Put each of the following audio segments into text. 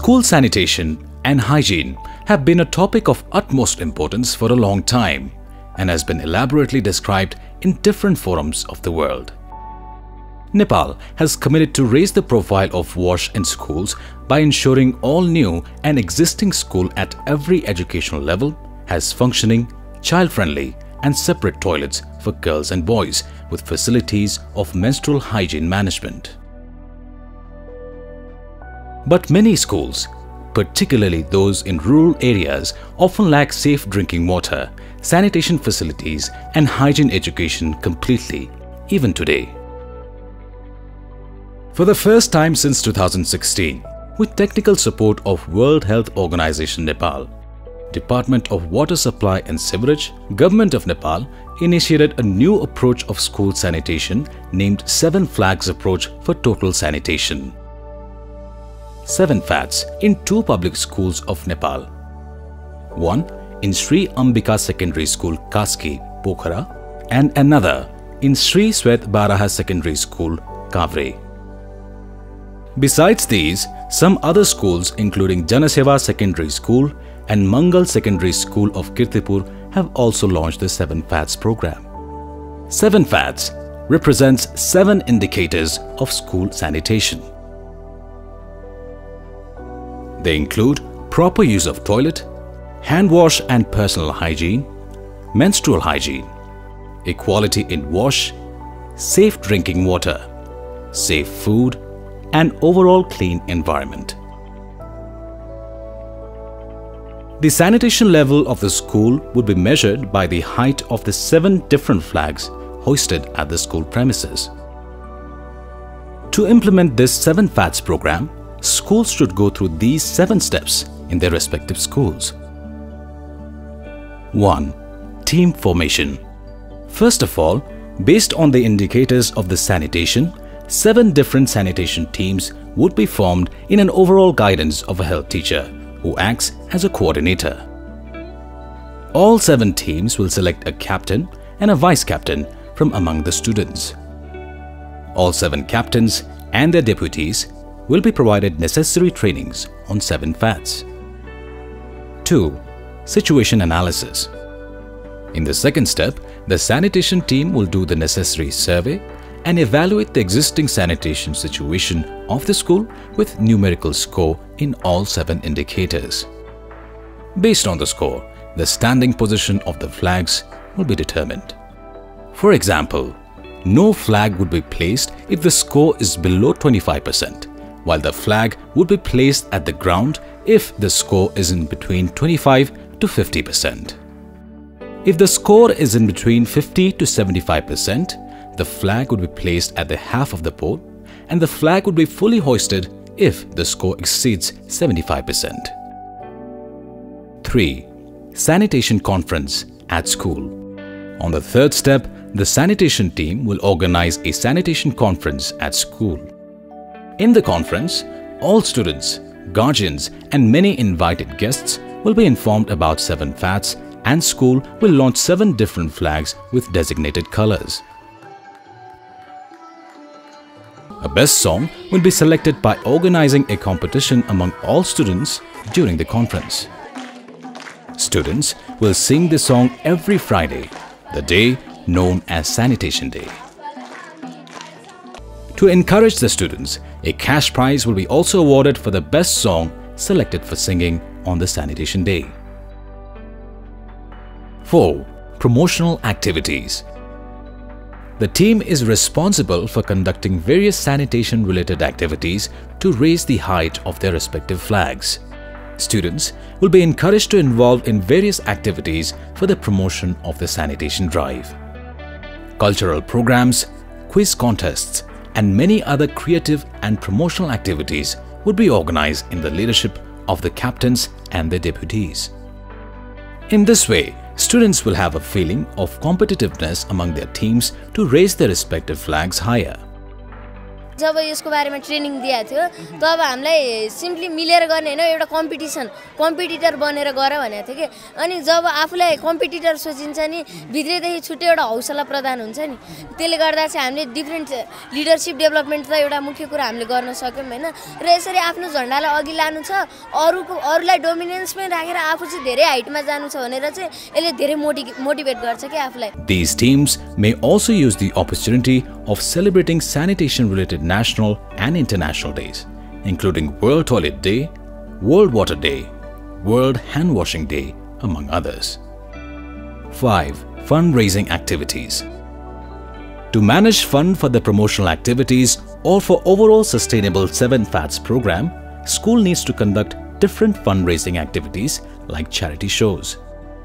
School sanitation and hygiene have been a topic of utmost importance for a long time and has been elaborately described in different forums of the world. Nepal has committed to raise the profile of WASH in schools by ensuring all new and existing school at every educational level has functioning, child-friendly and separate toilets for girls and boys with facilities of menstrual hygiene management. But many schools, particularly those in rural areas, often lack safe drinking water, sanitation facilities and hygiene education completely, even today. For the first time since 2016, with technical support of World Health Organization Nepal, Department of Water Supply and Sewerage, Government of Nepal initiated a new approach of school sanitation named 7 Flags Approach for Total Sanitation. 7 FATs in 2 public schools of Nepal. One in Sri Ambika Secondary School, Kaski, Pokhara, and another in Sri Swet Baraha Secondary School, Kavre. Besides these, some other schools including Janaseva Secondary School and Mangal Secondary School of Kirtipur have also launched the 7 FATs program. 7 FATs represents 7 indicators of school sanitation. They include proper use of toilet, hand wash and personal hygiene, menstrual hygiene, equality in wash, safe drinking water, safe food, and overall clean environment. The sanitation level of the school would be measured by the height of the 7 different flags hoisted at the school premises. To implement this 7 FATs program, schools should go through these 7 steps in their respective schools. 1. Team formation. First of all, based on the indicators of the sanitation, 7 different sanitation teams would be formed in an overall guidance of a health teacher who acts as a coordinator. All 7 teams will select a captain and a vice captain from among the students. All 7 captains and their deputies will be provided necessary trainings on 7 FATs. 2. Situation analysis. In the second step, the sanitation team will do the necessary survey and evaluate the existing sanitation situation of the school with numerical score in all 7 indicators. Based on the score, the standing position of the flags will be determined. For example, no flag would be placed if the score is below 25%, while the flag would be placed at the ground if the score is in between 25 to 50%. If the score is in between 50 to 75%, the flag would be placed at the half of the pole and the flag would be fully hoisted if the score exceeds 75%. 3. Sanitation conference at school. On the third step, the sanitation team will organize a sanitation conference at school. In the conference, all students, guardians and many invited guests will be informed about 7 FATs and school will launch 7 different flags with designated colors. A best song will be selected by organizing a competition among all students during the conference. Students will sing the song every Friday, the day known as Sanitation Day. To encourage the students, a cash prize will be also awarded for the best song selected for singing on the Sanitation Day. 4. Promotional activities. The team is responsible for conducting various sanitation-related activities to raise the height of their respective flags. Students will be encouraged to involve in various activities for the promotion of the sanitation drive. Cultural programs, quiz contests, and many other creative and promotional activities would be organized in the leadership of the captains and their deputies. In this way, students will have a feeling of competitiveness among their teams to raise their respective flags higher. जब यसको बारेमा training दिएको थियो तब हामीलाई simply मिलेर गर्ने हैन एउटा कम्पिटिटर बनेर गर भनेको थियो के अनि जब आफूलाई कम्पिटिटर सोचिन्छ नि भित्रैदेखि छुट्टै एउटा हौसला प्रदान हुन्छ नि त्यसले गर्दा चाहिँ हामीले डिफरेन्ट लिडरशिप डेभलपमेन्ट त एउटा मुख्य कुरा हामीले गर्न सक्यौं हैन र यसरी आफ्नो झण्डालाई अघि लानु छ अरूलाई डोमिनेन्समै राखेर आफू चाहिँ धेरै हाइटमा जानु छ भनेर चाहिँ यसले धेरै मोटिभेट गर्छ के आफूलाई. These teams may also use the opportunity of celebrating sanitation-related national and international days, including World Toilet Day, World Water Day, World Hand Washing Day, among others. 5. Fundraising activities. To manage fund for the promotional activities or for overall sustainable 7 FATS program, school needs to conduct different fundraising activities like charity shows.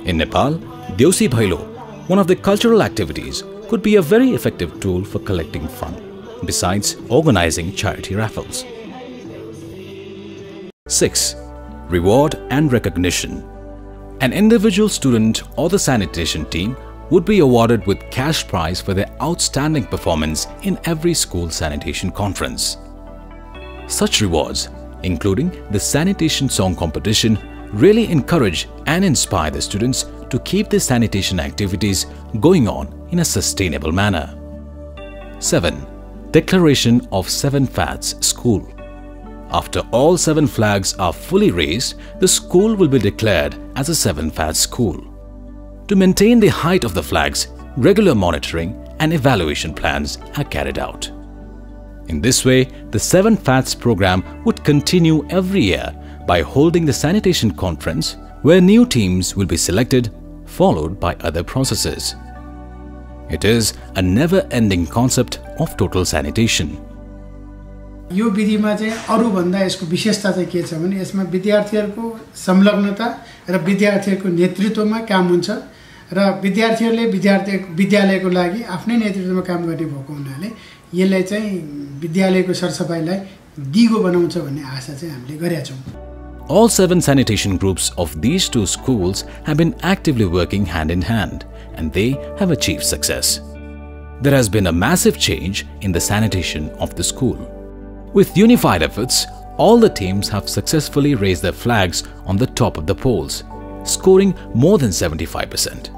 In Nepal, Deusi Bhailo, one of the cultural activities, could be a very effective tool for collecting fund, besides organizing charity raffles. 6. Reward and recognition. An individual student or the sanitation team would be awarded with cash prize for their outstanding performance in every school sanitation conference. Such rewards, including the sanitation song competition, really encourage and inspire the students to keep the sanitation activities going on in a sustainable manner. 7. Declaration of 7 FATS School. After all 7 flags are fully raised, the school will be declared as a 7 FATS school. To maintain the height of the flags, regular monitoring and evaluation plans are carried out. In this way, the 7 FATS program would continue every year by holding the sanitation conference where new teams will be selected, followed by other processes. It is a never-ending concept of total sanitation. यो विधिमा चाहिँ अरु भन्दा यसको विशेषता चाहिँ के छ भने यसमा विद्यार्थीहरुको संलग्नता र विद्यार्थीहरुको नेतृत्वमा काम हुन्छ र विद्यार्थीहरुले विद्यालयको लागि आफ्नै नेतृत्वमा काम गर्ने भएको हुनाले यसले चाहिँ विद्यालयको सरसफाइलाई दिगो बनाउँछ भन्ने आशा चाहिँ हामीले गरेका छौं. All 7 sanitation groups of these 2 schools have been actively working hand in hand, and they have achieved success. There has been a massive change in the sanitation of the school. With unified efforts, all the teams have successfully raised their flags on the top of the polls, scoring more than 75%.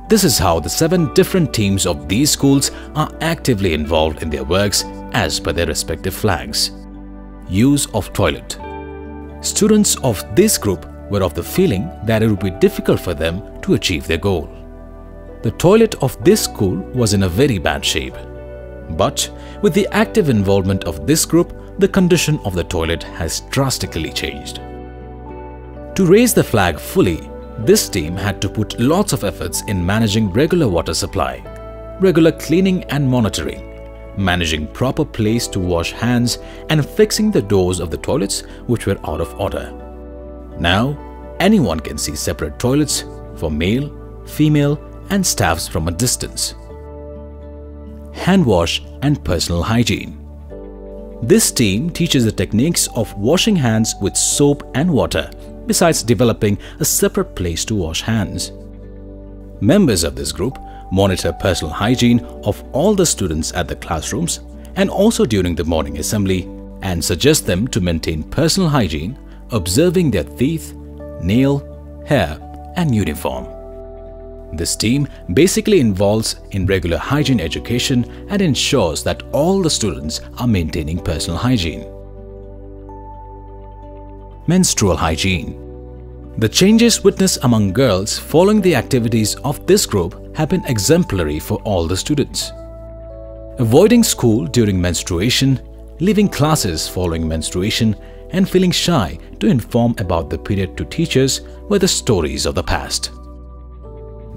This is how the 7 different teams of these schools are actively involved in their works as per their respective flags. Use of toilet. Students of this group were of the feeling that it would be difficult for them to achieve their goal. The toilet of this school was in a very bad shape. But with the active involvement of this group, the condition of the toilet has drastically changed. To raise the flag fully, this team had to put lots of efforts in managing regular water supply, regular cleaning and monitoring, managing proper place to wash hands and fixing the doors of the toilets which were out of order. Now, anyone can see separate toilets for male, female and staffs from a distance. Hand wash and personal hygiene. This team teaches the techniques of washing hands with soap and water, besides developing a separate place to wash hands. Members of this group monitor personal hygiene of all the students at the classrooms and also during the morning assembly and suggest them to maintain personal hygiene, observing their teeth, nail, hair and uniform. This team basically involves in regular hygiene education and ensures that all the students are maintaining personal hygiene. Menstrual hygiene. The changes witnessed among girls following the activities of this group have been exemplary for all the students. Avoiding school during menstruation, leaving classes following menstruation, and feeling shy to inform about the period to teachers were the stories of the past.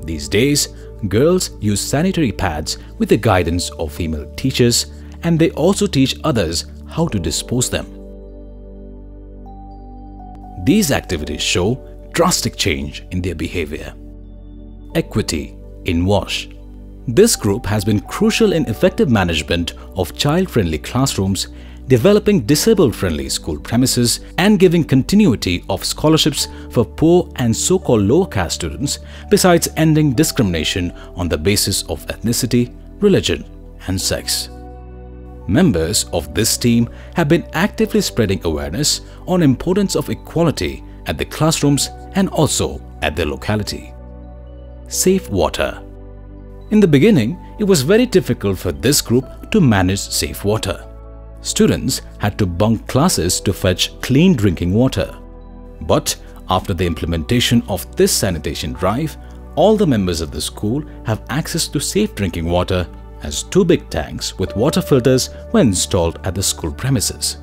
These days, girls use sanitary pads with the guidance of female teachers, and they also teach others how to dispose them. These activities show drastic change in their behavior. Equity in WASH. This group has been crucial in effective management of child-friendly classrooms, developing disabled-friendly school premises and giving continuity of scholarships for poor and so-called lower caste students, besides ending discrimination on the basis of ethnicity, religion and sex. Members of this team have been actively spreading awareness on importance of equality at the classrooms and also at their locality. Safe water. In the beginning, it was very difficult for this group to manage safe water. Students had to bunk classes to fetch clean drinking water. But after the implementation of this sanitation drive, all the members of the school have access to safe drinking water, as 2 big tanks with water filters were installed at the school premises.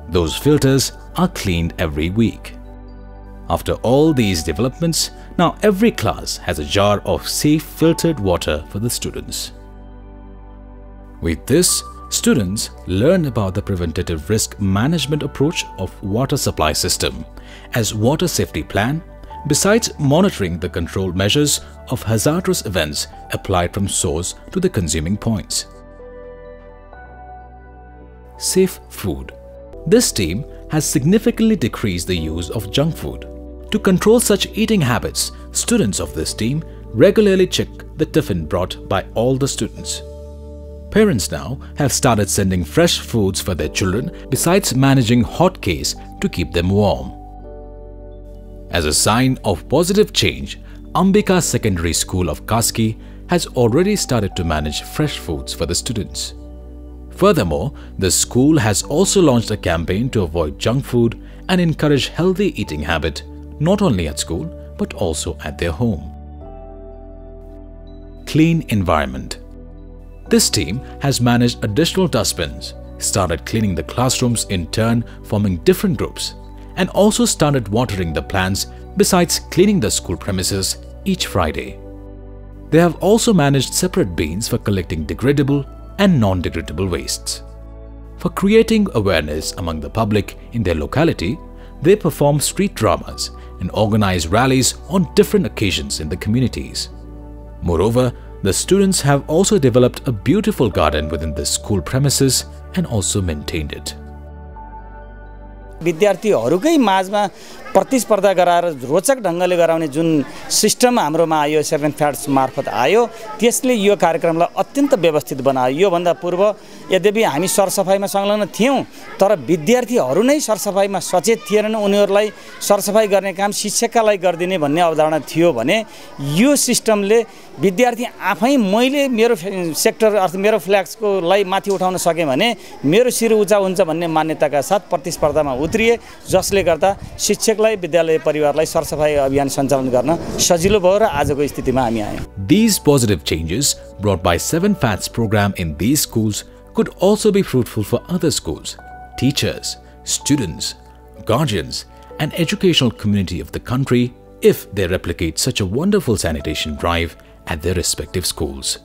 Those filters are cleaned every week. After all these developments, now every class has a jar of safe filtered water for the students. With this, students learn about the preventative risk management approach of water supply system as water safety plan, besides monitoring the control measures of hazardous events applied from source to the consuming points. Safe food. This team has significantly decreased the use of junk food. To control such eating habits, students of this team regularly check the tiffin brought by all the students. Parents now have started sending fresh foods for their children besides managing hot case to keep them warm. As a sign of positive change, Ambika Secondary School of Kaski has already started to manage fresh foods for the students. Furthermore, the school has also launched a campaign to avoid junk food and encourage healthy eating habit not only at school but also at their home. Clean environment. This team has managed additional dustbins, started cleaning the classrooms in turn, forming different groups, and also started watering the plants besides cleaning the school premises each Friday. They have also managed separate bins for collecting degradable and non-degradable wastes. For creating awareness among the public in their locality, they perform street dramas and organize rallies on different occasions in the communities. Moreover, the students have also developed a beautiful garden within the school premises and also maintained it. विद्यार्थीहरुकै माझमा प्रतिस्पर्धा गराएर रोचक ढंगले गराउने जुन system हाम्रोमा आयो 7 fats मार्फत आयो त्यसले यो कार्यक्रमलाई अत्यन्त व्यवस्थित बनायो। यो भन्दा पूर्व यद्यपि हामी सरसफाइमा संलग्न थियौं तर विद्यार्थीहरु नै सरसफाइमा सचेत थिएनन्। उनीहरुलाई सरसफाइ गर्ने काम शिक्षकलाई गर्दिने भन्ने अवधारणा थियो भने यो सिस्टमले विद्यार्थी आफै मैले मेरो सेक्टर अर्थ मेरो फ्ल्याग्सको लाई माथि उठाउन सके भने मेरो शिर उचा हुन्छ भन्ने मान्यताका साथ प्रतिस्पर्धामा उत्रिए, जसले गर्दा शिक्षकलाई विद्यालय परिवारलाई सरसफाइ अभियान सञ्चालन गर्न सजिलो भयो र आजको स्थितिमा हामी आयौं। These positive changes brought by 7 FATS program in these schools could also be fruitful for other schools, teachers, students, guardians, and educational community of the country if they replicate such a wonderful sanitation drive at their respective schools.